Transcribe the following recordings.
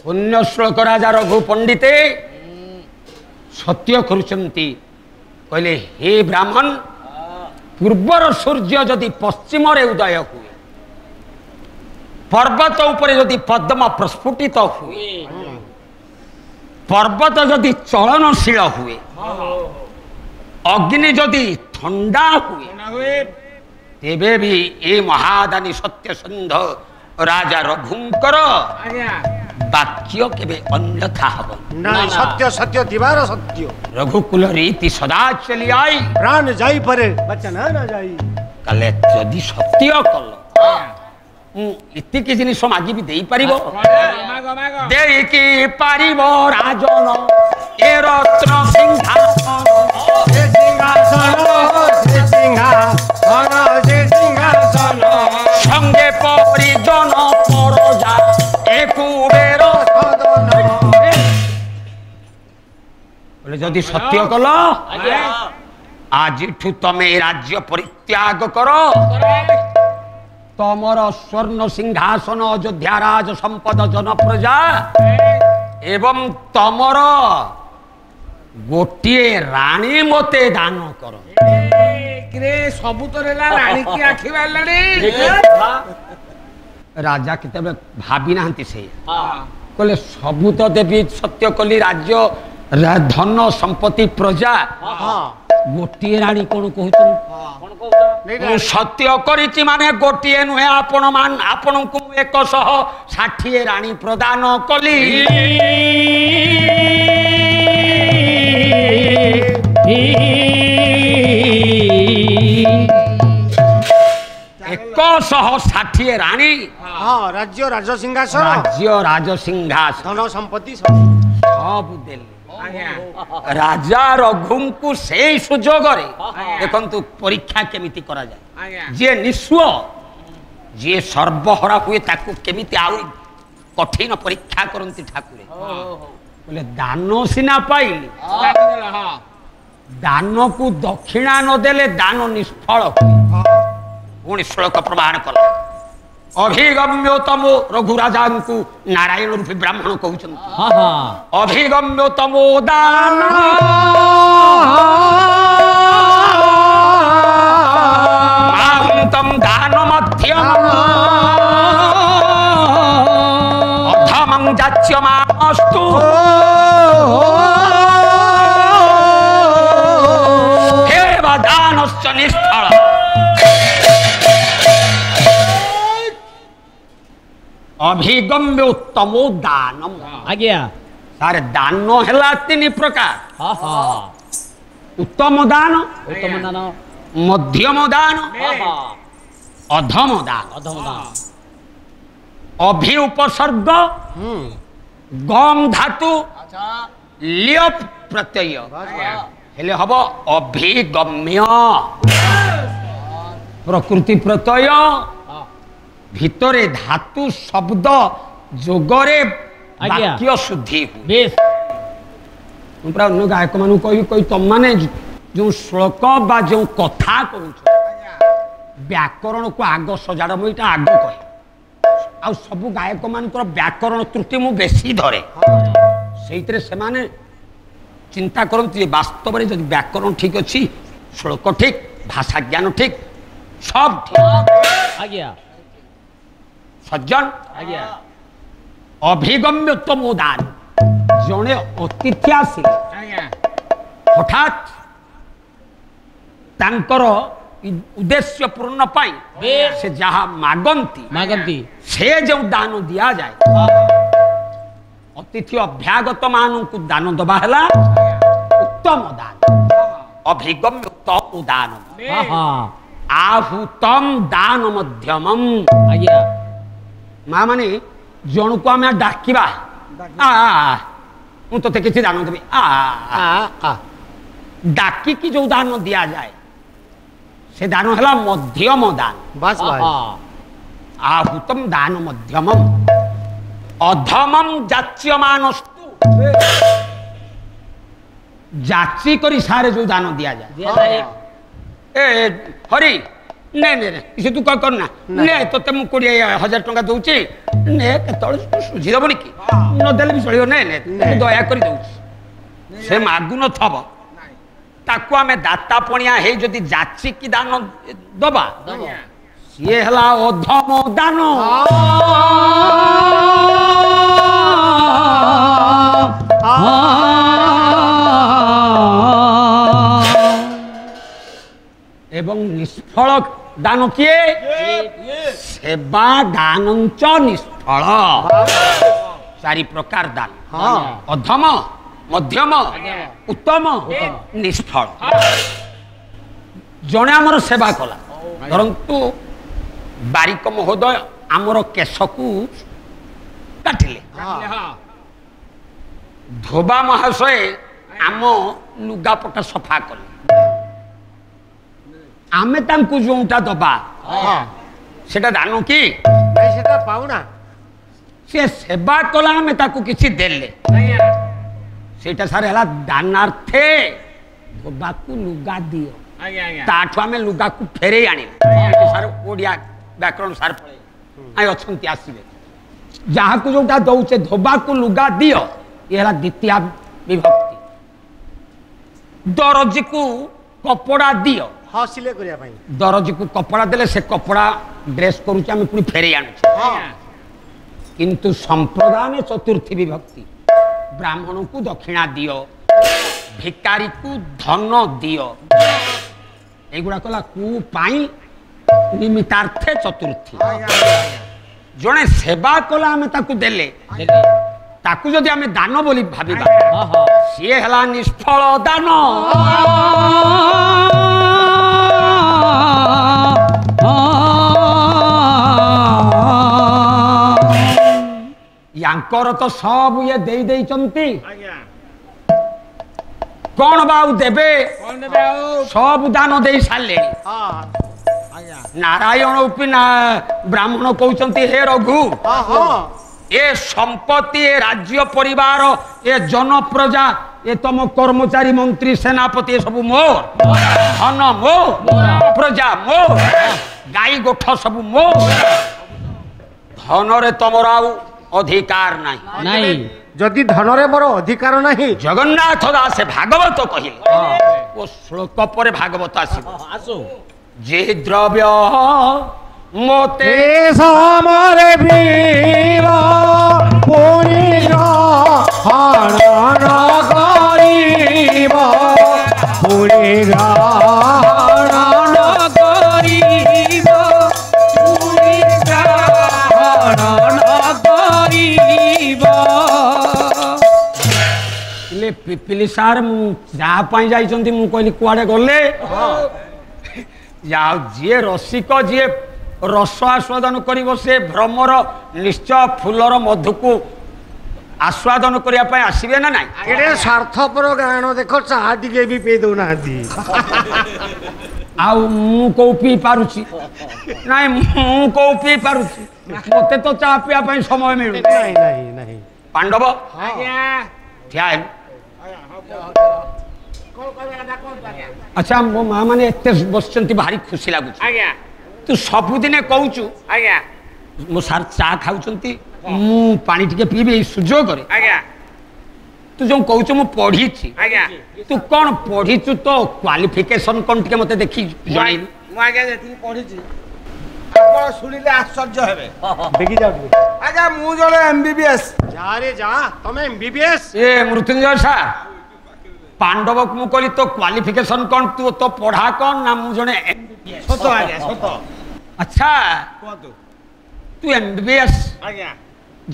पुण्य श्लोक राजा रघु पंडिते सत्य करुचंती कहले हे ब्राह्मण पूर्वर सूर्य जदि पश्चिम रे उदय हुए पर्वत उपरे जदि पद्म प्रस्फुटित हुए पर्वत जदि चलनशील हुए अग्नि जदि ठंडा हुए तेबे भी ए महादानी सत्य सिंध राजा रघुंकर वाक्य केबे अन्यथा हब नहीं सत्य सत्य दीवार सत्य रघुकुल रीति सदा चली आई प्राण जाई परे बचन ना जाई कले जदि सत्य कल इतिकी जिनिस मागी भी देई परिबो देई की परिबो राजन ए रत्न सिंहासन हे सिंहासन हे सिंहासन हे सिंहासन संगे परिजन परजा ए कुबेर सदन बोले जदि सत्य कल आजिठू तमे राज्य परित्याग करो तमर स्वर्ण सिंहासन अयोध्या राज संपद जन प्रजा एवं तमर गोटे राणी मते दान कर सबू तो राणी की आखि राजा केते भावी नांती से कहले सबू तो देवी सत्य कली राज्य धन संपत्ति प्रजा गोटे राणी कौन कहते सत्य करिछि माने गोटे नुहे आपण को 160 राणी प्रदान कली 160 राणी राज्य राज सिंहासन धन संपत्ति सब देले राजा रघु को से सुजोग देखु परीक्षा केमिति करा जाए जे निस्व जे सर्वहरा हुए ताकू केमिति आउ कठिन परीक्षा करती ठाकुर बोले दान सिना पाइली दान को दक्षिणा न देले दान निष्फल पुणी श्लोक प्रमाण कला अभिगम्योतमो रघुराजा को नारायण रूपी ब्राह्मण कहते अभिगम्योतमो दान तम दान मध्यम अधमं जाच्यमास्तु एव दानस्य निष्फल अभिगम्य उत्तमो दानम आज्ञा सारे दान है 3 प्रकार उत्तम दान मध्यम दान अधम दान अभि उपसर्ग गम धातु लियप प्रत्यय हेले हब अभिगम्य प्रकृति प्रत्यय भितरे धातु शब्द जोगरे वाक्य शुद्धि बेस पुरा अन्य गायक मान कही तुम मैंने जो श्लोक बा जो कथा कह व्याकरण को आग सजाड़ मुझे आग कहे आ सबू गायक मान व्याकरण त्रुटि मु बेसी धरे से माने चिंता करती वास्तव में जब व्याकरण ठीक अच्छी श्लोक ठीक भाषा ज्ञान ठीक सब ठीक आज्ञा सज्जन अभिगम्योत्तम दान जड़े अतिथि आसिले हठात तांकर उद्देश्य पूर्ण पाई से जहाँ मागंती से जो दान दिया जाए अतिथि अभ्यागत मान को दान दबा है उत्तम दान अभिगम्योत्तम दान आहूतम दान मध्यमम आज्ञा माँ माने जन को आम डाकिबा मुझे किसी दान देवी डाकी की जो दान दिया जाए से दान है मध्यम दान बस आहूतम दान मध्यम अधमम जाच्यमानस्तु जाची करी सारे जो दान दिया जाए ए हरी नहीं नहीं नहीं तू कह करना नहीं तो 20,000 टंका दूची নে କେତେବେଳେ ସୁଝି ଦେବନି କି ନଦେଲେ ବି ଚଳିବ ନେ ନେ ଦୟା କରି ଦଉଛି ସେ ମାଗୁ ନଥବ ତାକୁ ଆମେ ଦାତା ପଣିଆ ହେଇ ଯଦି ଯାଚିକି ଦାନ ଦବା ସିଏ ହେଲା ଅଧମ ଦାନ। ଏବଂ ନିଷ୍ଫଳ ଦାନ କିଏ? ସେବା ଦାନଞ୍ଚ ନିଷ୍ଫଳ। ଚାରି ପ୍ରକାର ଦାନ ଅଧମ ମଧ୍ୟମ ଉତ୍ତମ ନିଷ୍ଫଳ। ଜଣେ ଆମର ସେବା କଲା ଧରନ୍ତୁ ବାରିକ ମହୋଦୟ ଆମର କେଶକୁ କାଟିଲେ ଧୋବା ମହାଶୟ ଆମ ଲୁଗାପଟା ସଫା କଲେ ଆମେ ତାଙ୍କୁ ଯୋଉଟା ଦବା ସେଟା ଦାନ କି? ସେଟା ପାଉଣା। ସେ ସେବା କଲା ଆମେ ତାକୁ କିଛି ଦେଲେ ସେଇଟା ସାର୍ ହେଲା ଦାନାର୍ଥେ। ଧୋବାକୁ ଲୁଗା ଦିଅ ତାଠୁ ଆମେ ଲୁଗାକୁ ଫେରେଇ ଆଣିଲେ ସାର୍ ଓଡ଼ିଆ ବ୍ୟାକରଣ ସାର୍ ଅଛନ୍ତି ଆସିବେ ଯାହାକୁ ଯୋଉଟା ଦଉଛେ ଧୋବାକୁ ଲୁଗା ଦିଅ ଇଏ ହେଲା ଦ୍ୱିତୀୟା ବିଭକ୍ତି। ଦରଜିକୁ କପଡ଼ା ଦିଅ ସିଲେଇ କରିବା ପାଇଁ ଦରଜିକୁ କପଡ଼ା ଦେଲେ ସେ କପଡ଼ା ଡ୍ରେସ୍ କରୁଛେ ଆମେ ପୁଣି ଫେରେଇ ଆଣୁଛେ। କିନ୍ତୁ ସମ୍ପ୍ରଦାୟ ଚତୁର୍ଥୀ ବିଭକ୍ତି ବ୍ରାହ୍ମଣକୁ ଦକ୍ଷିଣା ଦିଅ ଭିକାରୀକୁ ଧନ ଦିଅ ଏଗୁଡ଼ା କଲା କୁ ପାଇଁ ନିମିତ୍ତାର୍ଥେ ଚତୁର୍ଥୀ। ଜଣେ ସେବା କଲା ଆମେ ତାକୁ ଦେଲେ ତାକୁ ଯଦି ଆମେ ଦାନ ବୋଲି ଭାବିବା ସିଏ ହେଲା ନିଷ୍ଫଳ ଦାନ। ୟାଙ୍କର ତ ସବୁ ଇଏ ଦେଇ ଦେଇଛନ୍ତି କଣ ବା ଆଉ ଦେବେ? ସବୁ ଦାନ ଦେଇ ସାରିଲେଣି। ନାରାୟଣ ଉପି ବ୍ରାହ୍ମଣ କହୁଛନ୍ତି ହେ ରଘୁ ଏ ସମ୍ପତ୍ତି ଏ ରାଜ୍ୟ ପରିବାର ଏ ଜନପ୍ରଜା ଏ ତମ କର୍ମଚାରୀ ମନ୍ତ୍ରୀ ସେନାପତି ଏ ସବୁ ମୋର ଧନ ମୋ ପ୍ରଜା ମୋ ଗାଈ ଗୋଠ ସବୁ ମୋ ଧନରେ ତମର ଆଉ ଅଧିକାର ନାହିଁ। ଯଦି ଧନରେ ମୋର ଅଧିକାର ନାହିଁ ଜଗନ୍ନାଥ ଦାସ ଭାଗବତ କହିଲେ ଓ ଶ୍ଲୋକ ପରେ ଭାଗବତ ଆସିବ ଯେ ଦ୍ରବ୍ୟ ମୋତେ ସମରେ ବୀର ପୁଣି ହରଣ କରିବ ପୁଣି ହରଣ କରିବ ପୁଣି ହରଣ କରିବ। ପିପିଲି ସାର୍ ମୁଁ ଯାହା ପାଇଁ ଯାଇଛନ୍ତି ମୁଁ କହିଲି କୁଆଡେ ଗଲେ ଯାଉ ଯିଏ ରସିକ ଯିଏ ରସ ଆସ୍ୱାଦନ କରିବ ସେ ଭ୍ରମର ନିଶ୍ଚୟ ଫୁଲର ମଧୁକୁ ଆସ୍ୱାଦନ କରିବା ପାଇଁ ଆସିବେ ନା ନାଇଁ? ଏଡ଼େ ସ୍ୱାର୍ଥପର ଗାଣ ଦେଖ ଚାହା ଟିକେ ବି ପିଇ ଦଉନାହାନ୍ତି। ଆଉ ମୁଁ କୋଉ ପିଇ ପାରୁଛି? ନାଇଁ ମୁଁ କୋଉ ପିଇ ପାରୁଛି? ମତେ ତ ଚା ପିଇବା ପାଇଁ ସମୟ ମିଳୁନି। ପାଣ୍ଡବ ଠିଆ ହେଲୁ। ଆଚ୍ଛା ମୋ ମା ମାନେ ଏତେ ବସିଛନ୍ତି ଭାରି ଖୁସି ଲାଗୁଛି। ତୁ ସବୁଦିନେ କହୁଛୁ ମୋ ସାର୍ ଚା ଖାଉଛନ୍ତି ମୁଁ ପାଣି ଟିକେ ପିଇବି ଏଇ ସୁଯୋଗରେ। ତୁ ଯୋଉ କହୁଛୁ ମୁଁ ପଢିଛି ତୁ କଣ ପଢିଛୁ ତ କ୍ୱାଲିଫିକେସନ କଣ ଟିକେ ମତେ ଦେଖି ଜଣେଇବୁ। ମୁଁ ଆଜ୍ଞା ଯେତିକି ପଢିଛି ଆପଣ ଶୁଣିଲେ ଆଶ୍ଚର୍ଯ୍ୟ ହେବେ। ଆଜ୍ଞା ମୁଁ ଜଣେ MBBS। ଯାରେ ଯା ତମେ MBBS? ଏ ମୃତ୍ୟୁଞ୍ଜୟ ସାର୍ ପାଣ୍ଡବକୁ ମୁଁ କହିଲି ତ କ୍ୱାଲିଫିକେସନ କଣ ତୁ ତ ପଢା କଣ ନା ମୁଁ ଜଣେ ସତ ଆଜ୍ଞା ସତ। ଆଚ୍ଛା କୁହନ୍ତୁ। ତୁ MBBS ଆଜ୍ଞା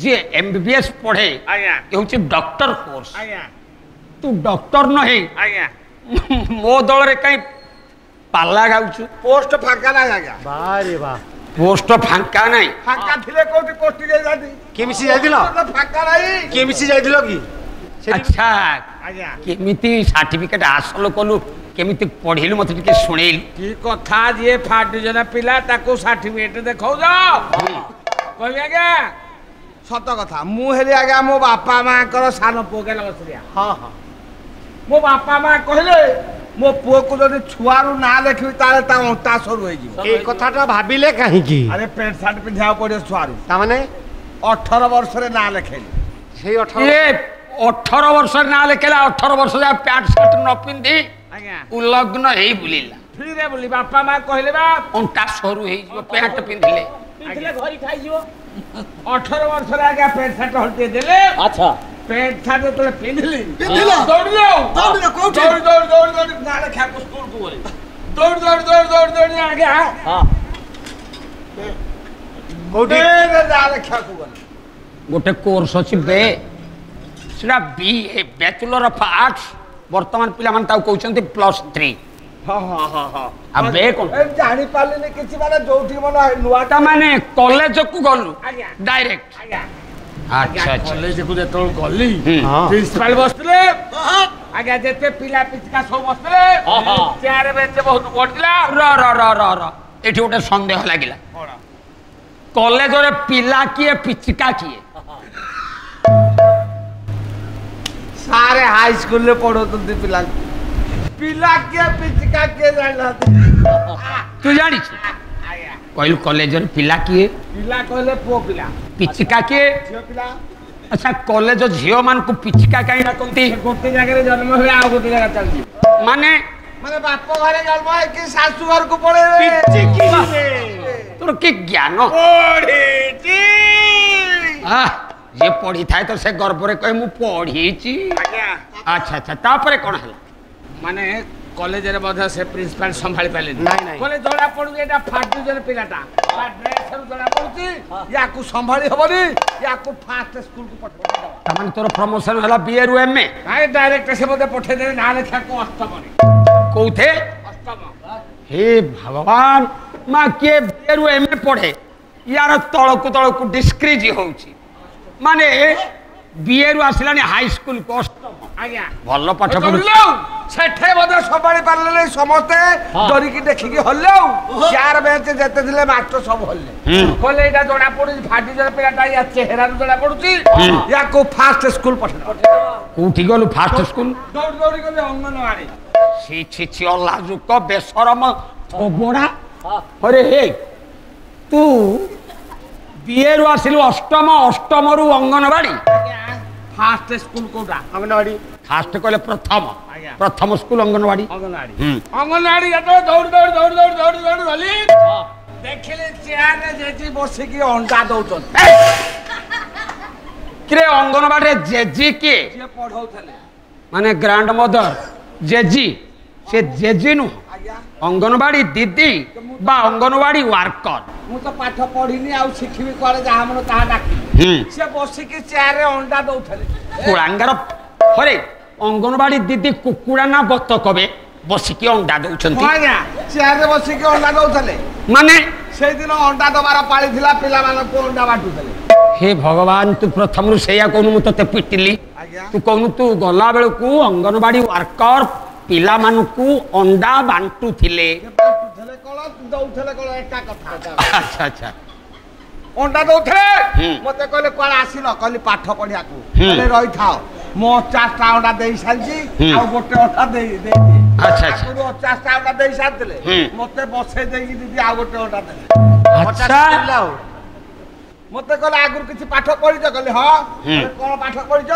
ଯିଏ MBBS ପଢେ ଆଜ୍ଞା ଏ ହଉଛି ଡକ୍ଟର କୋର୍ସ। ଆଜ୍ଞା ତୁ ଡକ୍ଟର ନ ହେଇ ଆଜ୍ଞା ମୋ ଦଳରେ କାଇଁ ପାଲା ଗାଉଛୁ? ପୋଷ୍ଟ ଫାଙ୍କା ନାହିଁ ଆଜ୍ଞା। ବାରେ ବା ପୋଷ୍ଟ ଫାଙ୍କା ନାହିଁ। ଫାଙ୍କା ଥିଲେ କୋଉଠି ପୋଷ୍ଟି ଯାଇଥାନ୍ତି। କେମିତି ଯାଇଥିଲ? ଫାଙ୍କା ନାହିଁ। କେମିତି ଯାଇଥିଲ କି? ଆଚ୍ଛା ଆଜ୍ଞା କେମିତି ସାର୍ଟିଫିକେଟ ହାସଲ କଲୁ କେମିତି ପଢିଲୁ ମତେ ଟିକେ ଶୁଣେଇଲୁ। କି କଥା ଯିଏ ଫାର୍ଷ୍ଟ ଡିଭିଜନ ପିଲା ତାକୁ ସାର୍ଟିଫିକେଟ ଦେଖାଉଛ କହିବି ଆଜ୍ଞା ସତ କଥା। ମୁଁ ହେଲି ଆଜ୍ଞା ମୋ ବାପା ମାଙ୍କର ସାନ ପୁଅ ଗେଲ ବସିଆ। ମୋ ବାପା ମା କହିଲେ ମୋ ପୁଅକୁ ଯଦି ଛୁଆରୁ ନାଁ ଲେଖିବି ତାହେଲେ ତା ଅଣ୍ଟା ସରୁ ହେଇଯିବ। ଏଇ କଥାଟା ଭାବିଲେ କାହିଁକି? ଆରେ ପ୍ୟାଣ୍ଟ ସାର୍ଟ ପିନ୍ଧିବାକୁ ପଡିବ ଛୁଆରୁ। ତାମାନେ 18 ବର୍ଷରେ ନାଁ ଲେଖେନି ସେଇ 18 ଏ 18 ବର୍ଷରେ ନାଁ ଲେଖେଲା 18 ବର୍ଷ ଯାଏ ପ୍ୟାଣ୍ଟ ସାର୍ଟ ନ ପିନ୍ଧି ଆଜ୍ଞା ଉଲଗ୍ନ ହେଇ ବୁଲିଲା ଫ୍ରିରେ ବୁଲି ବାପା ମା କହିଲେ ବା ଅଣ୍ଟା ସରୁ ହେଇଯିବ ପ୍ୟାଣ୍ଟ ପିନ୍ଧିଲେ ଘରି ଖାଇଯିବ 18 ବର୍ଷରେ ଆଜ୍ଞା ପ୍ୟାଣ୍ଟ ସାର୍ଟ ହଳଦିଏ ଦେଲେ ଆଚ୍ଛା ପ୍ୟାଣ୍ଟ ସାର୍ଟ ଯେତେବେଳେ ପିନ୍ଧିଲି ପିନ୍ଧିଲା? ଦୌଡ଼ିଲୁ ଦୌଡ଼ିଲ, କୋଉଠି? ଦୌଡ଼ି ନାଁ ଲେଖିବାକୁ ସ୍କୁଲକୁ ଗଲି ଦୌଡ଼ି ଆଜ୍ଞା ହଁ କୋଉଠି ନାଁ ଲେଖିବାକୁ ଗଲି ଗୋଟେ କୋର୍ସ ଅଛି ବେ ସେଟା BA ବ୍ୟାଚଲର ଅଫ ଆର୍ଟସ ବର୍ତ୍ତମାନ ପିଲାମାନେ ତାକୁ କହୁଛନ୍ତି +3 ହଁ ଆଉ ବେ କଣ ଜାଣି ପାରିଲିନି କିଛି ମାନେ ଯୋଉଠି ମନ ନୂଆ ତା ମାନେ କଲେଜକୁ ଗଲୁ ଆଜ୍ଞା। ଡାଇରେକ୍ଟ ଆଜ୍ଞା ଆଚ୍ଛା ଆଚ୍ଛା କଲେଜକୁ ଯେତେବେଳେ ଗଲି ହୁଁ। ପ୍ରିନ୍ସିପାଲ ବସିଥିଲେ ଆଜ୍ଞା ଯେତେ ପିଲା ପିଚିକା ସବୁ ବସିଥିଲେ ଚେୟାର ବେଞ୍ଚ ବହୁତ ପଡିଥିଲା ର ଏଠି ଗୋଟେ ସନ୍ଦେହ ଲାଗିଲା କଲେଜରେ ପିଲା କିଏ ପିଚିକା କିଏ ସାରେ ହାଇସ୍କୁଲରେ ପଢଉଛନ୍ତି ପିଲାଙ୍କୁ ପିଲା କିଏ ପିଚିକା କିଏ ଜାଣିନାହାନ୍ତି ତୁ ଜାଣିଛୁ ଆଜ୍ଞା କହିଲୁ କଲେଜରେ ପିଲା କିଏ ପିଲା କହିଲେ ପୁଅ ପିଲା ପିଚିକା କିଏ ଝିଅ ପିଲା ଆଚ୍ଛା କଲେଜ ଝିଅ ମାନଙ୍କୁ ପିଚିକା କାହିଁ ଡାକନ୍ତି ଗୋଟେ ଜାଗାରେ ଜନ୍ମ ହୁଏ ଆଉ ଗୋଟେ ଜାଗା ଚାଲିଯିବ ମାନେ ମାନେ ବାପ ଘରେ ଜନ୍ମ ହେଇକି ଶାଶୁ ଘରକୁ ପଳେଇବେ ତୋର କି ଜ୍ଞାନ ପଢିଛି ଯିଏ ପଢିଥାଏ ତ ସେ ଗର୍ବରେ କହେ ମୁଁ ପଢିଛି ଆଜ୍ଞା ଆଚ୍ଛା ଆଚ୍ଛା ତାପରେ କଣ ହେଲା ମାନେ କଲେଜରେ ମଧ୍ୟ ସେ ପ୍ରିନ୍ସିପାଲ ସମ୍ଭାଳି ପାରିଲେନି ନାଇଁ, ନାଇଁ। କହିଲେ ଜଣା ପଡୁଛି ଏଇଟା ଫାଷ୍ଟ ଡିଭିଜନ ପିଲାଟା ତା ଡ୍ରେସରୁ ଜଣା ପଡୁଛି ୟାକୁ ସମ୍ଭାଳି ହବନି ୟାକୁ ଫାଷ୍ଟ ସ୍କୁଲକୁ ପଠେଇଦେବା ତାମାନେ ତୋର ପ୍ରମୋସନ ହେଲା BA ରୁ MA ନାଇଁ ଡାଇରେକ୍ଟ ସେ ମୋତେ ପଠେଇଦେବେ ନାଁ ଲେଖିବାକୁ ଅଷ୍ଟମରେ କୋଉଥେ ଅଷ୍ଟମ हे भगवान माँ किए BA ରୁ MA पढ़े यार तलकू डिस्क्रिज होउची माने BA ରୁ ଆସିଲାନି हाई स्कूल को अष्टम ଆଜ୍ଞା ଭଲ ପାଠ ପଢୁ ଦୌଡ଼ିଲୁ ସେଠେ ମଧ୍ୟ ସମ୍ଭାଳି ପାରିଲେ ସମସ୍ତେ ଡରିକି ଦେଖିକି ହଲେଉ ଚାର ବେଞ୍ଚ ଯେତେ ଥିଲେ ମାଷ୍ଟର ସବୁ ହଲେ କହିଲେ ଏଇଟା ଜଣା ପଡୁଛି ଫାଟି ଜଣ ପିଲାଟା ୟା ଚେହେରାରୁ ଜଣା ପଡୁଛି ୟାକୁ ଫାଷ୍ଟ ସ୍କୁଲ ପଠେଇଦେବା କୋଉଠି ଗଲୁ ଫାଷ୍ଟ ସ୍କୁଲ ଦୌଡ଼ି ଗଲେ ଅଙ୍ଗନବାଡି ছি ছি ছি ଅଲାଜୁକ ବେଶରମ ଥୋବଡା अरे हे तू BA ରୁ ଆସିଲୁ ଅଷ୍ଟମରୁ ଅଙ୍ଗନବାଡି फास्ट स्कूल कोटा अंगनवाड़ी फास्ट कहले प्रथम आज्ञा। प्रथम स्कूल अंगनवाड़ी अंगनवाड़ी दौड़ गली देखिले चेयर रे जेजी बसिकी अंडा दउछन किरे अंगनवाड़ी रे जेजी के जे पढौथले माने ग्रैंड मदर जेजी से जेजी नु आज्ञा अंगनवाड़ी दीदी बा अंगनवाड़ी वर्कर मु तो पाठ पढिनी आ शिखिबी करे जहा मन ताहा डाकी से बसिकी चेयर रे अंडा दउथले कुलांगार हरे अंगनवाड़ी दीदी कुकुड़ा ना बतक बे बसिकी अंडा दउछंती आज्ञा चेयर रे बसिकी अंडा दउथले माने से दिन अंडा दबार पाळी थिला पिला मान को अंडा बाटुथले हे भगवान तू प्रथम रु सेया कोनु मु तते पिटिली आज्ञा तू कहनु तू गला बेल को अंगनवाड़ी वर्कर पिला मानकू अंडा बांटू थिले बाटुथले कोला दउथले कोला एटा कथा अच्छा अच्छा अंडा दउथले हम्म। मते कहले कोला आसिलो कहली पाठ पढिया को कहले रहि थाओ मो 50 टा अंडा देई सालजी हम्म। आ गोटे अंडा देई दे अच्छा अच्छा 50 टा अंडा देई सालतले हम्म। मते बसे देई दीदी आ गोटे अंडा दे अच्छा मते कहले आगुर किछि पाठ पढिज कहले हां कहले कोन पाठ पढिज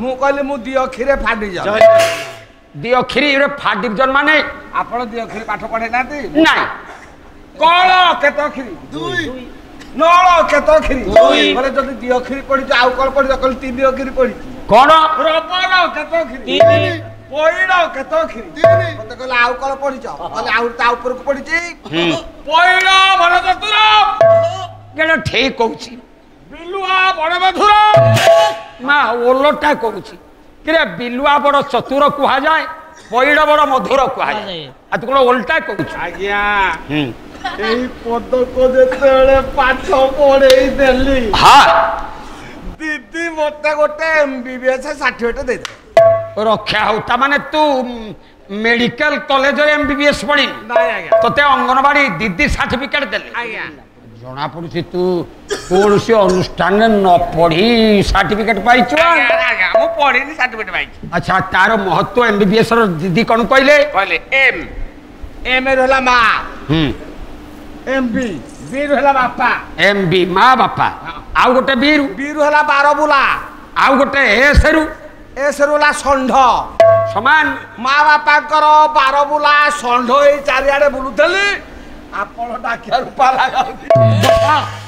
मु कहले मु दी अखिरे फाडी जा दी अखिरी रे फास्ट डिवीजन माने आपण दी अखिरे पाठ पढे नाती नाही कोन केतो अखिरी दुई नळ केतो अखिरी बोले जदी दी अखिरी पढिज आउ कोन पढिज कहले तीन अखिरी पढिज कोन रबर केतो अखिरी पइड केतो अखिरी मते कहले आउ कोन पढिज कहले आउ ता ऊपर को पढिची पइड बड़ चतुर गेला ठीक कहूची बिलुआ बड़ मधुर मा ओलोटा कहूची किरे बिलुआ बड़ चतुर कुहा जाए पइड बड़ मधुर कुहा जाए आ तू कोन उल्टा कहूची आज्ञा এই পদ কো যেতেলে পাঠ পড়েই দেলি हां দিদি মতে গোটে এমবিবিএস সার্টিফিকেট দেই দে रक्षा होता माने तू मेडिकल कॉलेज रे एमबीबीएस पढ़ी নাই আজ্ঞা तोते अंगनवाड़ी दीदी सर्टिफिकेट देले আজ্ঞা जना पड़ुछि तू कौन से अनुष्ठान में न पढ़ी सर्टिफिकेट पाइछु আজ্ঞা মু পড়িনি সার্টিফিকেট পাইছি अच्छा तार महत्व एमबीबीएस रो दीदी कोन कहले কইলে এম এম এর হলা মা हम এমবি বি এর হলা বাপা एमबी मां बापा ଆଉ ଗୋଟେ ବିରୁ ବିରୁ ହେଲା ବାରବୁଲା ଆଉ ଗୋଟେ ଏସରୁ ଏସରୁ ହେଲା ଷଣ୍ଢ ସମାନ ମା ବାପାଙ୍କର ବାରବୁଲା ଷଣ୍ଢ ଏଇ ଚାରିଆଡେ ବୁଲୁଥିଲି ଆପଣ ଡାକିଆରୁ ପାଲା ଗାଉଥିଲେ